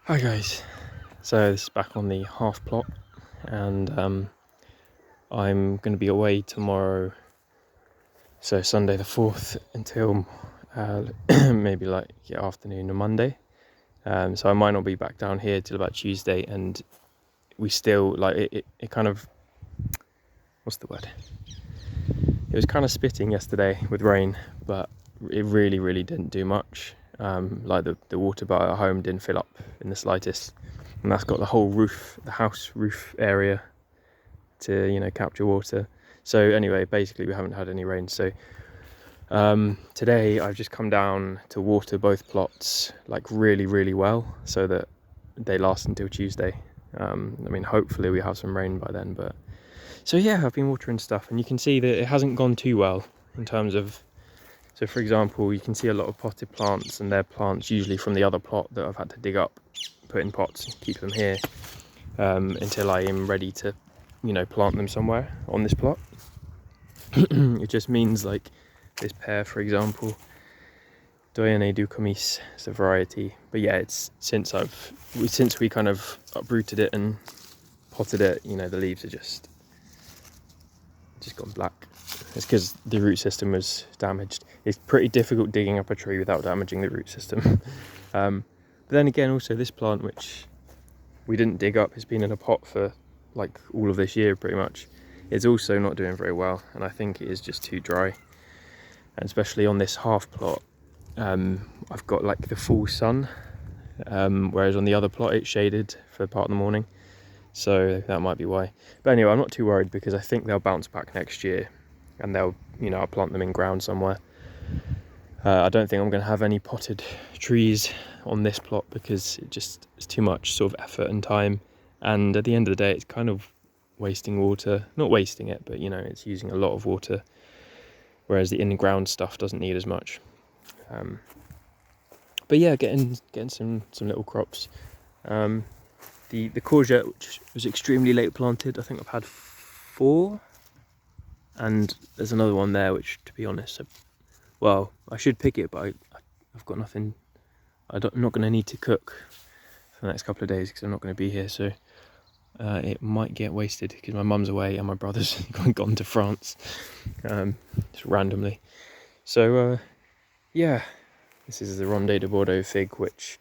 Hi guys, so this is back on the half plot, and I'm going to be away tomorrow, so Sunday the 4th, until maybe like afternoon or Monday. So I might not be back down here till about Tuesday, and we still like it kind of, what's the word? It was kind of spitting yesterday with rain, but it really didn't do much. Like the water bar at home didn't fill up in the slightest, and that's got the whole roof, the house roof area to capture water. So anyway, basically we haven't had any rain. So today I've just come down to water both plots like really well, so that they last until Tuesday. I mean, hopefully we have some rain by then. But so yeah, I've been watering stuff, and you can see that it hasn't gone too well in terms of, so for example, you can see a lot of potted plants, and they're plants usually from the other plot that I've had to dig up, put in pots and keep them here until I am ready to plant them somewhere on this plot. It just means like this pear, for example, Doyenne du Comice is a variety, but yeah, it's since we kind of uprooted it and potted it, the leaves are just gone black. It's because the root system was damaged. It's pretty difficult digging up a tree without damaging the root system. But then again, also this plant, which we didn't dig up, has been in a pot for like all of this year pretty much. It's also not doing very well, and I think it is just too dry. And especially on this half plot, I've got like the full sun, whereas on the other plot it's shaded for part of the morning. So that might be why. But anyway, I'm not too worried, because I think they'll bounce back next year, and they'll, I'll plant them in ground somewhere. I don't think I'm going to have any potted trees on this plot, because it's too much sort of effort and time. And at the end of the day, it's kind of wasting water. Not wasting it, but it's using a lot of water, whereas the in-ground stuff doesn't need as much. But yeah, getting some little crops. The courgette, which was extremely late planted, I think I've had 4, and there's another one there which, to be honest, I should pick it, but I've got nothing. I'm not going to need to cook for the next couple of days because I'm not going to be here, so it might get wasted because my mum's away and my brother's gone to France just randomly. So yeah, this is the Rendez De Bordeaux Fig, which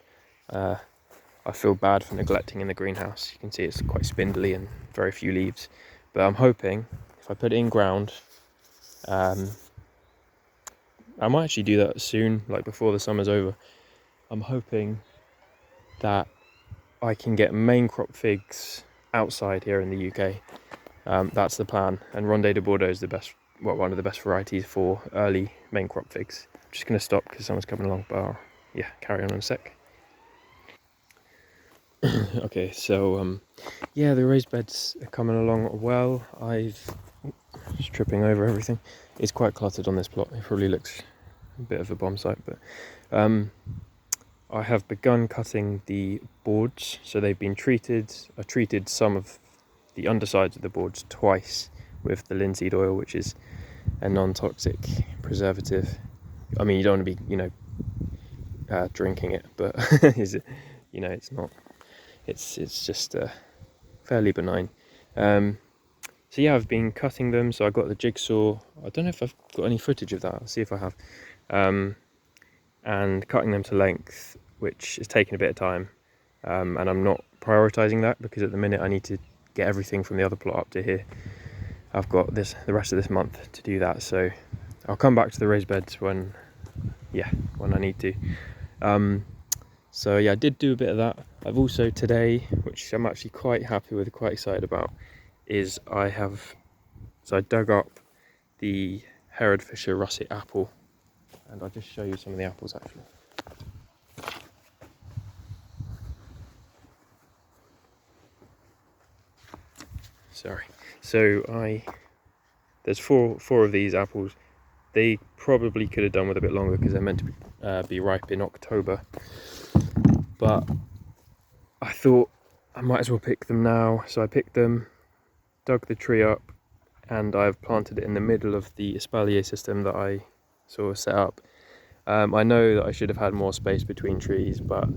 I feel bad for neglecting in the greenhouse. You can see it's quite spindly and very few leaves. But I'm hoping if I put it in ground, I might actually do that soon, like before the summer's over. I'm hoping that I can get main crop figs outside here in the UK. That's the plan. And Rendez De Bordeaux is one of the best varieties for early main crop figs. I'm just going to stop because someone's coming along, but yeah, carry on in a sec. Okay, so yeah, the raised beds are coming along well. Just tripping over everything. It's quite cluttered on this plot. It probably looks a bit of a bomb site, but I have begun cutting the boards. So they've been treated. I treated some of the undersides of the boards twice with the linseed oil, which is a non-toxic preservative. I mean, you don't want to be, drinking it, but is it? It's not. It's just fairly benign. So yeah, I've been cutting them. So I got the jigsaw. I don't know if I've got any footage of that. I'll see if I have. And cutting them to length, which is taking a bit of time. And I'm not prioritising that because at the minute I need to get everything from the other plot up to here. I've got the rest of this month to do that. So I'll come back to the raised beds when I need to. So yeah, I did do a bit of that. I've also today, which I'm actually quite happy with, quite excited about, is I dug up the Herefordshire russet apple, and I'll just show you some of the apples actually. Sorry. So there's four of these apples. They probably could have done with a bit longer because they're meant to be ripe in October. But I thought I might as well pick them now. So I picked them, dug the tree up, and I've planted it in the middle of the espalier system that I sort of set up. I know that I should have had more space between trees, but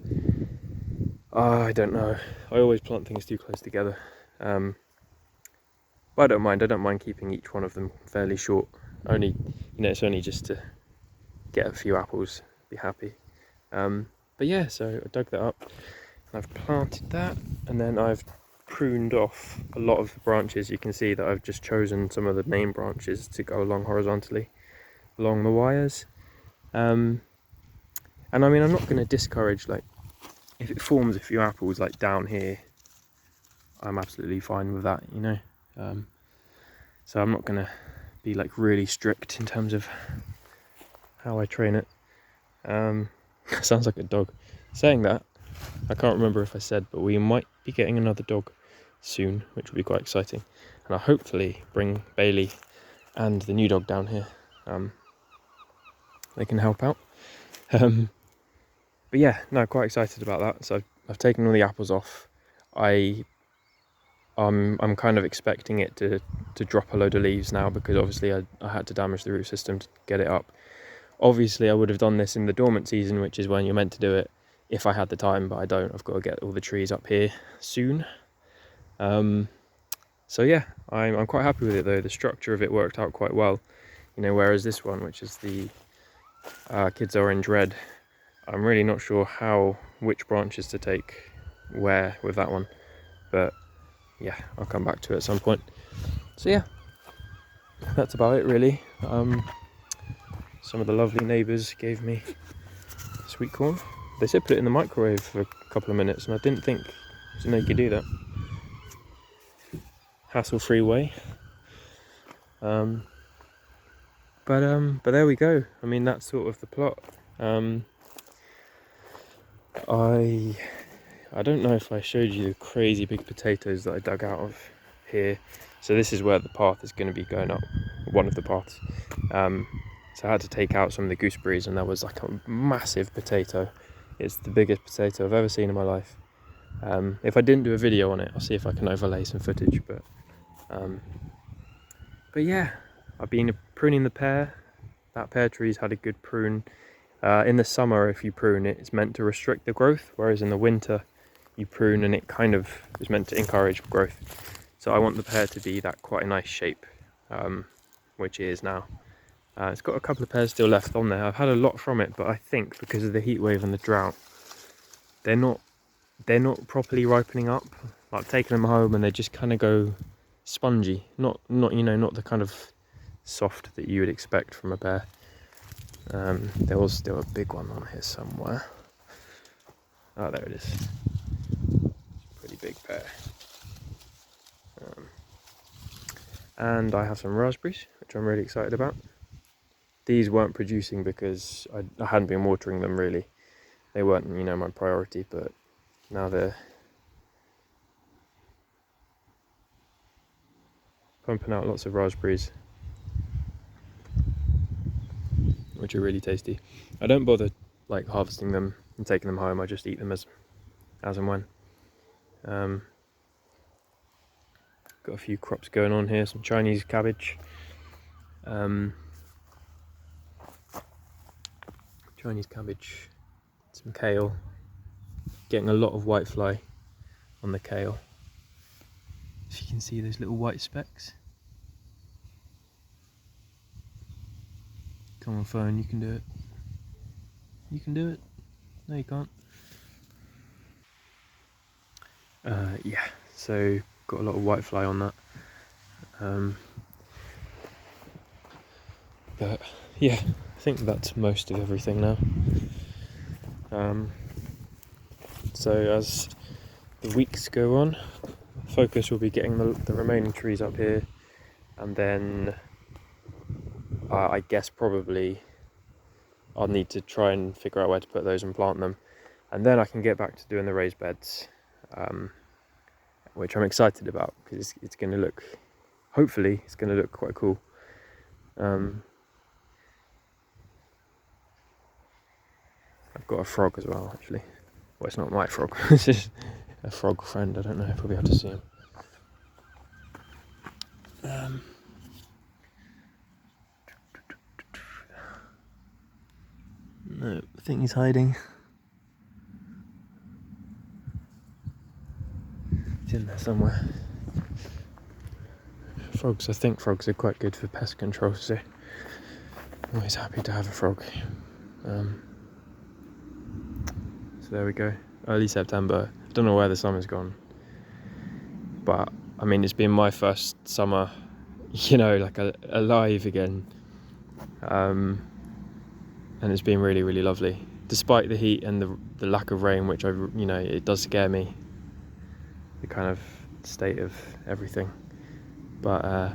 I don't know. I always plant things too close together. But I don't mind. I don't mind keeping each one of them fairly short. Only, it's only just to get a few apples, be happy. But yeah, so I dug that up, and I've planted that, and then I've pruned off a lot of the branches. You can see that I've just chosen some of the main branches to go along horizontally along the wires. And I mean, I'm not going to discourage, like, if it forms a few apples like down here, I'm absolutely fine with that, so I'm not going to be like really strict in terms of how I train it. Sounds like a dog. Saying that, I can't remember if I said, but we might be getting another dog soon, which will be quite exciting, and I'll hopefully bring Bailey and the new dog down here. They can help out. But yeah, no, quite excited about that. So I've taken all the apples off. I'm kind of expecting it to drop a load of leaves now, because obviously I had to damage the root system to get it up. Obviously I would have done this in the dormant season, which is when you're meant to do it, if I had the time, but I don't. I've got to get all the trees up here soon. So yeah, I'm quite happy with it though. The structure of it worked out quite well, whereas this one, which is the Kids Orange Red, I'm really not sure which branches to take where with that one, but yeah, I'll come back to it at some point. So yeah, that's about it really. Some of the lovely neighbours gave me sweet corn. They said put it in the microwave for a couple of minutes, and I didn't know you could do that. Hassle-free way. But there we go. I mean, that's sort of the plot. I don't know if I showed you the crazy big potatoes that I dug out of here. So this is where the path is going to be going up, one of the paths. So I had to take out some of the gooseberries, and there was like a massive potato. It's the biggest potato I've ever seen in my life. If I didn't do a video on it, I'll see if I can overlay some footage. But yeah, I've been pruning the pear. That pear tree's had a good prune. In the summer, if you prune it, it's meant to restrict the growth, whereas in the winter, you prune and it kind of is meant to encourage growth. So I want the pear to be that quite a nice shape, which it is now. It's got a couple of pears still left on there. I've had a lot from it, but I think because of the heat wave and the drought, they're not properly ripening up. Like, taking them home and they just kind of go spongy. Not the kind of soft that you would expect from a pear. There was still a big one on here somewhere. Oh, there it is. Pretty big pear. And I have some raspberries, which I'm really excited about. These weren't producing because I hadn't been watering them really. They weren't, my priority, but now they're pumping out lots of raspberries, which are really tasty. I don't bother like harvesting them and taking them home. I just eat them as and when. Got a few crops going on here, some Chinese cabbage, some kale. Getting a lot of whitefly on the kale. If you can see those little white specks. Come on, phone, you can do it. You can do it. No, you can't. Yeah, so got a lot of whitefly on that. But yeah, I think that's most of everything now. So as the weeks go on, focus will be getting the remaining trees up here, and then I guess probably I'll need to try and figure out where to put those and plant them, and then I can get back to doing the raised beds, which I'm excited about because it's going to look, hopefully it's going to look quite cool. I've got a frog as well, actually. Well, it's not my frog, it's just a frog friend. I don't know if we'll be able to see him. No, I think he's hiding. He's in there somewhere. Frogs, I think frogs are quite good for pest control, so I'm always happy to have a frog. So there we go, early September. I don't know where the summer's gone, but I mean, it's been my first summer, you know, like alive again, and it's been really, really lovely, despite the heat and the lack of rain, which you know, it does scare me, the kind of state of everything. But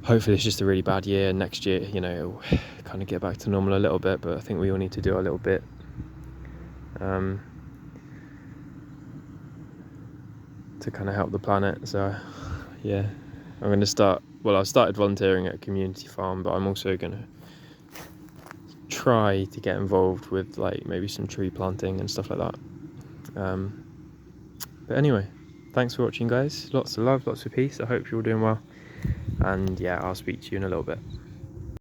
hopefully it's just a really bad year. Next year, you know, it'll kind of get back to normal a little bit, but I think we all need to do our little bit. To kind of help the planet. So yeah, I'm going to start, well, I've started volunteering at a community farm, but I'm also going to try to get involved with like maybe some tree planting and stuff like that. But anyway, thanks for watching, guys. Lots of love, lots of peace. I hope you're all doing well, and yeah, I'll speak to you in a little bit.